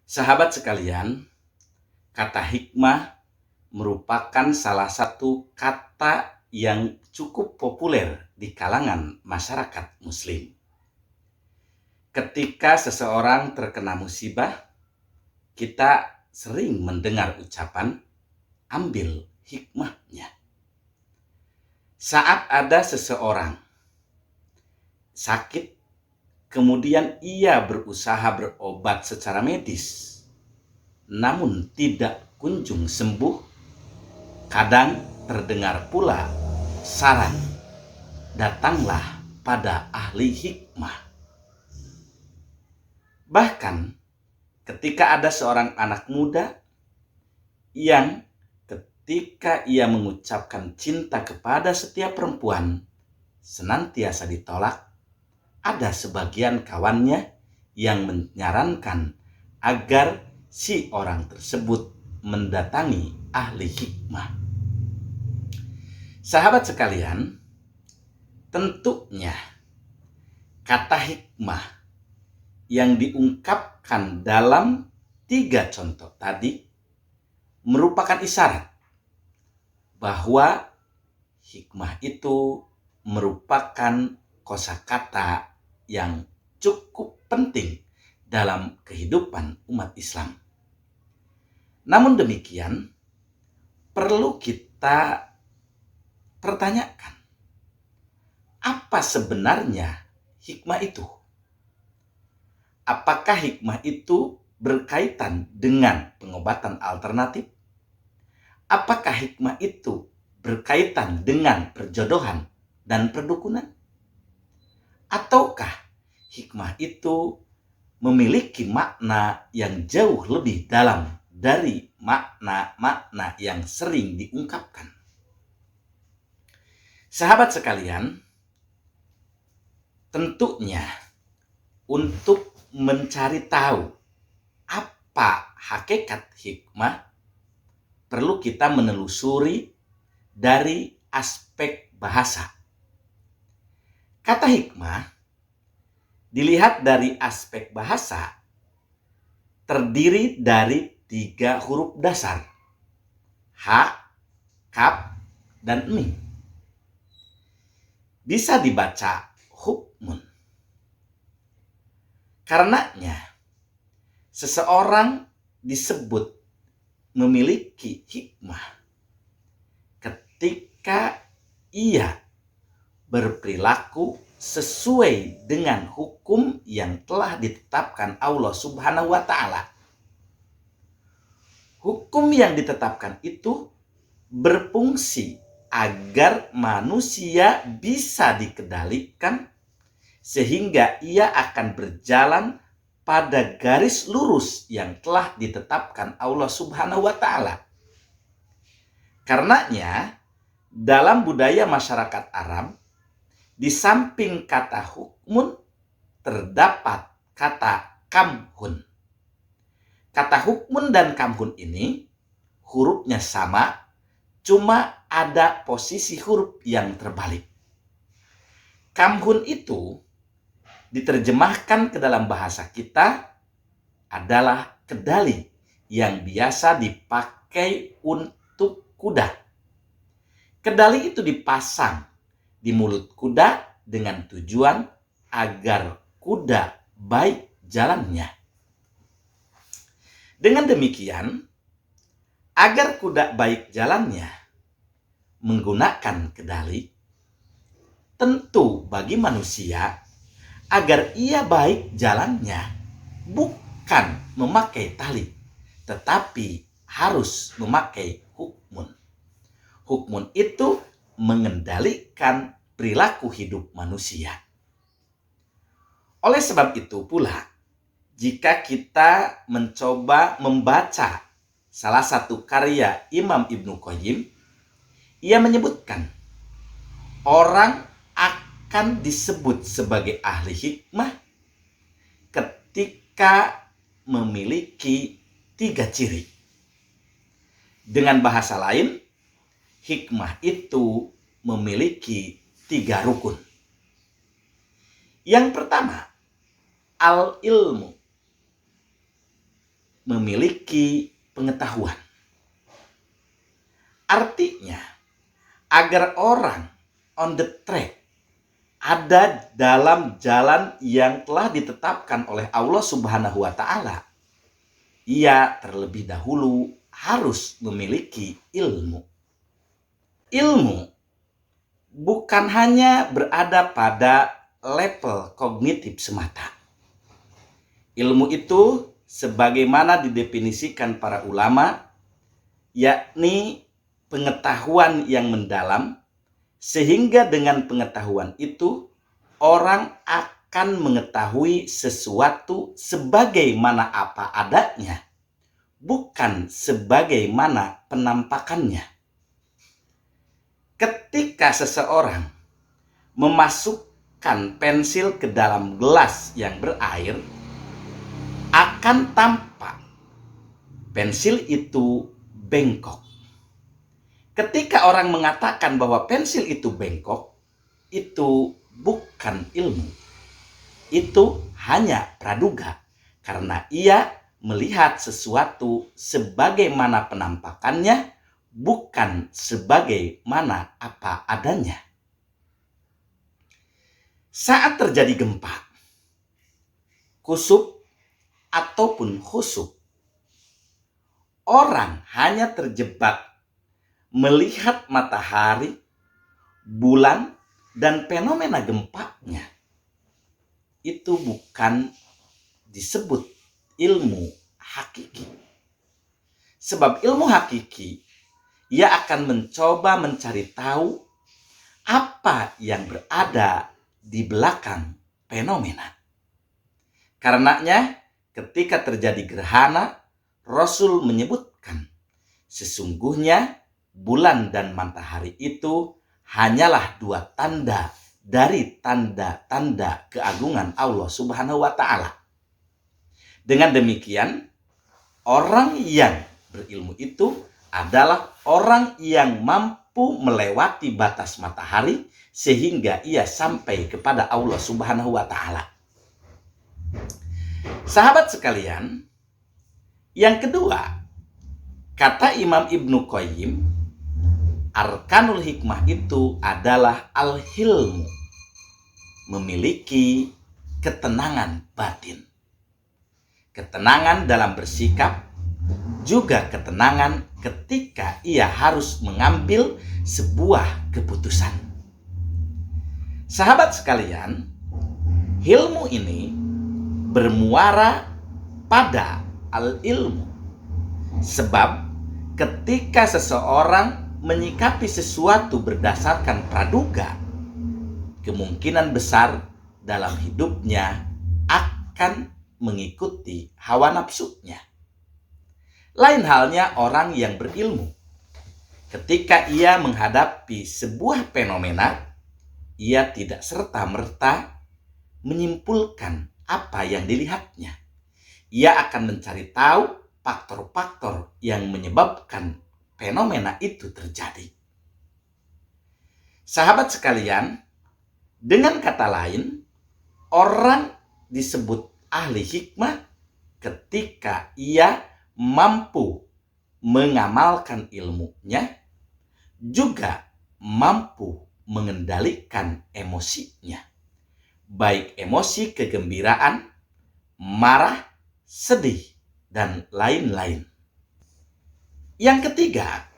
Sahabat sekalian, kata hikmah merupakan salah satu kata yang cukup populer di kalangan masyarakat Muslim. Ketika seseorang terkena musibah, kita sering mendengar ucapan "ambil hikmahnya". Saat ada seseorang sakit, kemudian ia berusaha berobat secara medis, namun tidak kunjung sembuh, kadang terdengar pula saran, datanglah pada ahli hikmah. Bahkan ketika ada seorang anak muda yang ketika ia mengucapkan cinta kepada setiap perempuan senantiasa ditolak, ada sebagian kawannya yang menyarankan agar si orang tersebut mendatangi ahli hikmah. Sahabat sekalian, tentunya kata hikmah yang diungkapkan dalam 3 contoh tadi merupakan isyarat bahwa hikmah itu merupakan kosakata yang cukup penting dalam kehidupan umat Islam. Namun demikian, perlu kita pertanyakan, apa sebenarnya hikmah itu? Apakah hikmah itu berkaitan dengan pengobatan alternatif? Apakah hikmah itu berkaitan dengan perjodohan dan perdukunan? Ataukah hikmah itu memiliki makna yang jauh lebih dalam dari makna-makna yang sering diungkapkan? Sahabat sekalian, tentunya untuk mencari tahu apa hakikat hikmah, perlu kita menelusuri dari aspek bahasa. Kata hikmah dilihat dari aspek bahasa terdiri dari 3 huruf dasar, ha, kaf, dan mim. Bisa dibaca hukmun. Karenanya seseorang disebut memiliki hikmah ketika ia berperilaku sesuai dengan hukum yang telah ditetapkan Allah Subhanahu wa Ta'ala. Hukum yang ditetapkan itu berfungsi agar manusia bisa dikendalikan sehingga ia akan berjalan pada garis lurus yang telah ditetapkan Allah Subhanahu wa Ta'ala. Karenanya, dalam budaya masyarakat Arab, di samping kata hukmun terdapat kata kamhun. Kata hukmun dan kamhun ini hurufnya sama, cuma ada posisi huruf yang terbalik. Kamhun itu diterjemahkan ke dalam bahasa kita adalah kedali yang biasa dipakai untuk kuda. Kedali itu dipasang di mulut kuda dengan tujuan agar kuda baik jalannya. Dengan demikian, agar kuda baik jalannya menggunakan kedali, tentu bagi manusia agar ia baik jalannya bukan memakai tali, tetapi harus memakai hukmun. Hukmun itu mengendalikan perilaku hidup manusia. Oleh sebab itu pula, jika kita mencoba membaca salah satu karya Imam Ibnu Qayyim, ia menyebutkan orang akan disebut sebagai ahli hikmah ketika memiliki 3 ciri. Dengan bahasa lain, hikmah itu memiliki 3 rukun. Yang pertama, al-ilmu. memiliki pengetahuan. Artinya, agar orang on the track, ada dalam jalan yang telah ditetapkan oleh Allah Subhanahu wa Ta'ala, ia terlebih dahulu harus memiliki ilmu. Ilmu bukan hanya berada pada level kognitif semata. Ilmu itu sebagaimana didefinisikan para ulama, yakni pengetahuan yang mendalam, sehingga dengan pengetahuan itu orang akan mengetahui sesuatu sebagaimana apa adanya, bukan sebagaimana penampakannya. Ketika seseorang memasukkan pensil ke dalam gelas yang berair, akan tampak pensil itu bengkok. Ketika orang mengatakan bahwa pensil itu bengkok, itu bukan ilmu. Itu hanya praduga, karena ia melihat sesuatu sebagaimana penampakannya, bukan sebagaimana apa adanya. Saat terjadi gempa, kusuf ataupun khusuf, orang hanya terjebak melihat matahari, bulan, dan fenomena gempanya. Itu bukan disebut ilmu hakiki. Sebab ilmu hakiki, ia akan mencoba mencari tahu apa yang berada di belakang fenomena. Karenanya, ketika terjadi gerhana, Rasul menyebutkan, sesungguhnya bulan dan matahari itu hanyalah dua tanda dari tanda-tanda keagungan Allah Subhanahu wa Ta'ala. Dengan demikian, orang yang berilmu itu adalah orang yang mampu melewati batas matahari sehingga ia sampai kepada Allah Subhanahu wa Ta'ala. Sahabat sekalian, yang kedua, kata Imam Ibnu Qayyim, arkanul hikmah itu adalah al-hilmu, memiliki ketenangan batin. Ketenangan dalam bersikap, juga ketenangan ketika ia harus mengambil sebuah keputusan. Sahabat sekalian, ilmu ini bermuara pada al-ilmu. Sebab ketika seseorang menyikapi sesuatu berdasarkan praduga, kemungkinan besar dalam hidupnya akan mengikuti hawa nafsunya. Lain halnya orang yang berilmu. Ketika ia menghadapi sebuah fenomena, ia tidak serta-merta menyimpulkan apa yang dilihatnya. Ia akan mencari tahu faktor-faktor yang menyebabkan fenomena itu terjadi. Sahabat sekalian, dengan kata lain, orang disebut ahli hikmah ketika ia mampu mengamalkan ilmunya, juga mampu mengendalikan emosinya, baik emosi kegembiraan, marah, sedih, dan lain-lain. Yang ketiga,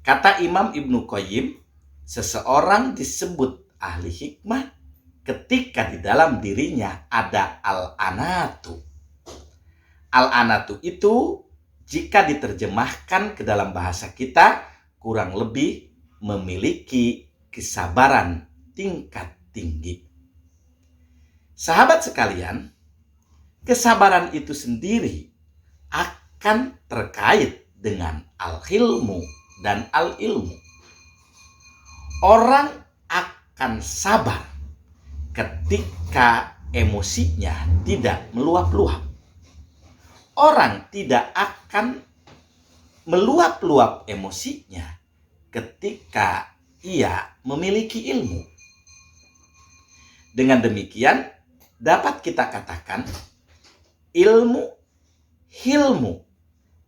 kata Imam Ibnu Qayyim, seseorang disebut ahli hikmah ketika di dalam dirinya ada al-anatu. Al-anatu itu jika diterjemahkan ke dalam bahasa kita kurang lebih memiliki kesabaran tingkat tinggi. Sahabat sekalian, kesabaran itu sendiri akan terkait dengan al-hilmu dan al-ilmu. Orang akan sabar ketika emosinya tidak meluap-luap. Orang tidak akan meluap-luap emosinya ketika ia memiliki ilmu. Dengan demikian, dapat kita katakan ilmu Hilmu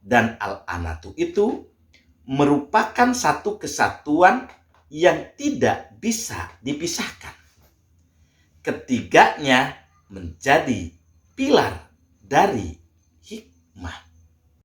dan al-anatu itu merupakan satu kesatuan yang tidak bisa dipisahkan. Ketiganya menjadi pilar dari hikmah.